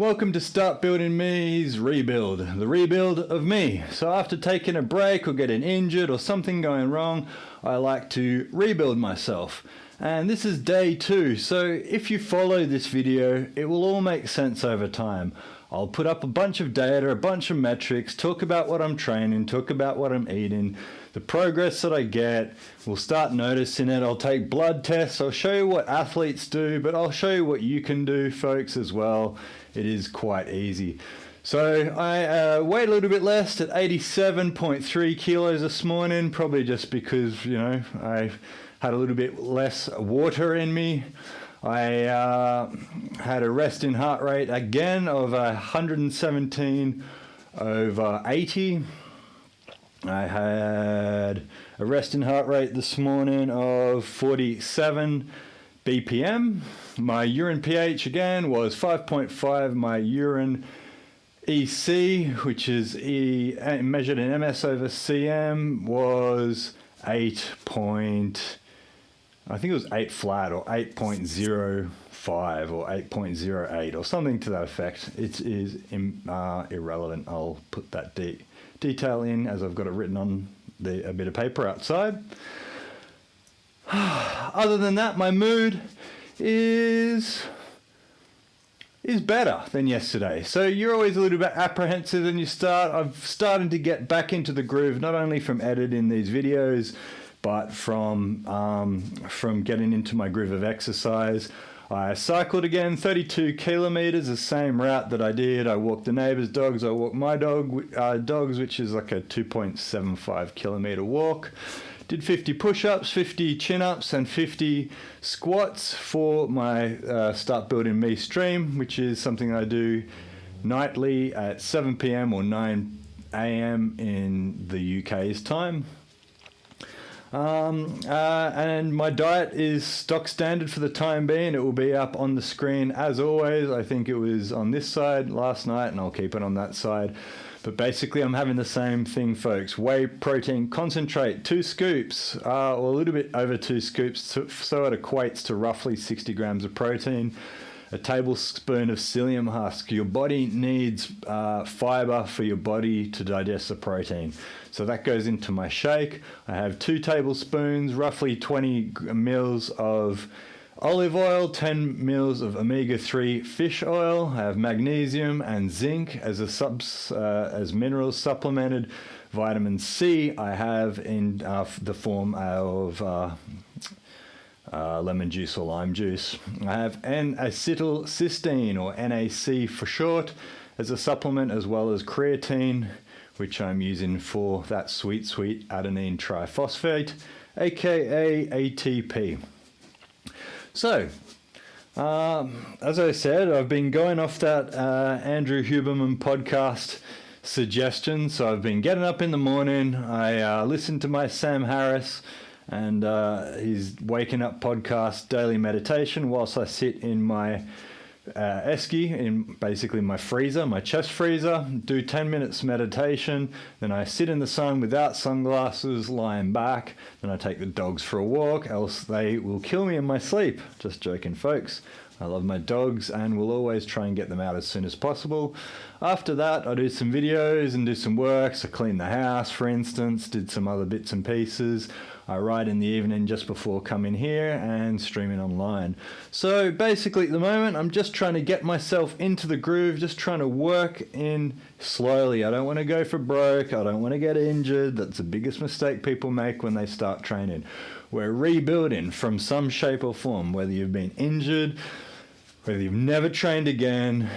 Welcome to Start Building Me's rebuild, the rebuild of me. So after taking a break or getting injured or something going wrong, I like to rebuild myself. And this is day 2, so if you follow this video, it will all make sense over time. I'll put up a bunch of data, a bunch of metrics, talk about what I'm training, talk about what I'm eating, the progress that I get. We'll start noticing it. I'll take blood tests. I'll show you what athletes do, but I'll show you what you can do, folks, as well. It is quite easy. So I weighed a little bit less at 87.3 kilos this morning, probably just because, you know, I had a little bit less water in me. I had a resting heart rate again of 117/80. I had a resting heart rate this morning of 47 BPM. My urine pH again was 5.5. My urine EC, which is measured in MS over cm, was 8. I think it was 8 flat or 8.05 or 8.08 or something to that effect. It is irrelevant. I'll put that detail in as I've got it written on a bit of paper outside. Other than that, my mood is better than yesterday. So you're always a little bit apprehensive when you start. I've started to get back into the groove, not only from editing these videos, but from getting into my groove of exercise. I cycled again, 32 kilometers, the same route that I did. I walked the neighbor's dogs, I walked my dogs, which is like a 2.75 kilometer walk. Did 50 push-ups, 50 chin-ups, and 50 squats for my Start Building Me stream, which is something I do nightly at 7 p.m. or 9 a.m. in the UK's time. And my diet is stock standard for the time being. It will be up on the screen as always. I think it was on this side last night, and I'll keep it on that side. But basically I'm having the same thing, folks. Whey protein concentrate, 2 scoops, or a little bit over 2 scoops, so it equates to roughly 60 grams of protein. A tablespoon of psyllium husk. Your body needs fiber for your body to digest the protein. So that goes into my shake. I have 2 tablespoons, roughly 20 mils of olive oil, 10 mils of omega-3 fish oil. I have magnesium and zinc as minerals supplemented. Vitamin C I have in the form of lemon juice or lime juice. I have N-acetylcysteine, or NAC for short, as a supplement, as well as creatine, which I'm using for that sweet adenine triphosphate, a.k.a. ATP. So, as I said, I've been going off that Andrew Huberman podcast suggestion. So I've been getting up in the morning. I listen to my Sam Harris and his Waking Up podcast daily meditation whilst I sit in my esky, in basically my freezer, my chest freezer, do 10 minutes meditation, then I sit in the sun without sunglasses, lying back, then I take the dogs for a walk, else they will kill me in my sleep. Just joking, folks. I love my dogs and will always try and get them out as soon as possible. After that, I do some videos and do some work. So clean the house, for instance, did some other bits and pieces. I write in the evening just before coming here and streaming online. So basically at the moment, I'm just trying to get myself into the groove, just trying to work in slowly. I don't want to go for broke. I don't want to get injured. That's the biggest mistake people make when they start training. We're rebuilding from some shape or form, whether you've been injured, whether you've never trained again,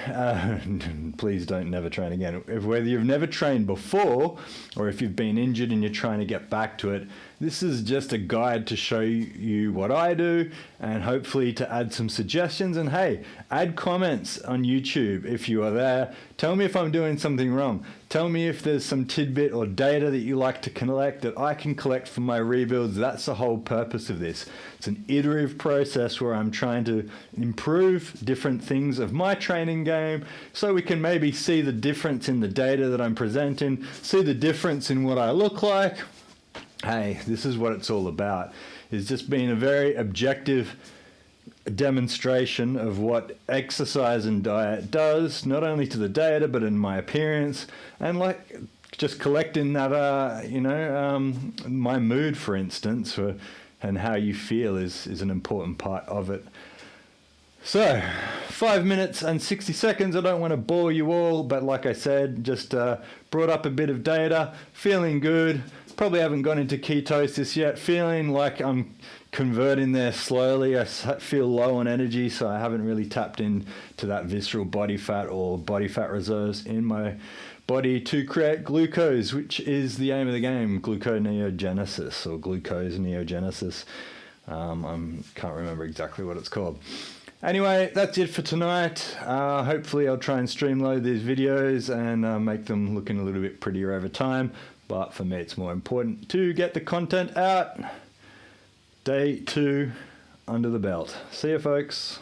please don't never train again. Whether you've never trained before, or if you've been injured and you're trying to get back to it, this is just a guide to show you what I do and hopefully to add some suggestions. And hey, add comments on YouTube if you are there. Tell me if I'm doing something wrong. Tell me if there's some tidbit or data that you like to collect that I can collect for my rebuilds. That's the whole purpose of this. It's an iterative process where I'm trying to improve different things of my training game so we can maybe see the difference in the data that I'm presenting, see the difference in what I look like. Hey, this is what it's all about, is just being a very objective demonstration of what exercise and diet does, not only to the data but in my appearance, and like just collecting that my mood, for instance, and how you feel is an important part of it. So 5 minutes and 60 seconds. I don't want to bore you all, but like I said, just brought up a bit of data, feeling good. Probably haven't gone into ketosis yet, feeling like I'm converting there slowly. I feel low on energy, so I haven't really tapped into that visceral body fat or body fat reserves in my body to create glucose, which is the aim of the game, gluconeogenesis or glucose neogenesis. I can't remember exactly what it's called. Anyway, that's it for tonight. Hopefully I'll try and streamload these videos and make them looking a little bit prettier over time. But for me, it's more important to get the content out. Day 2 under the belt. See you, folks.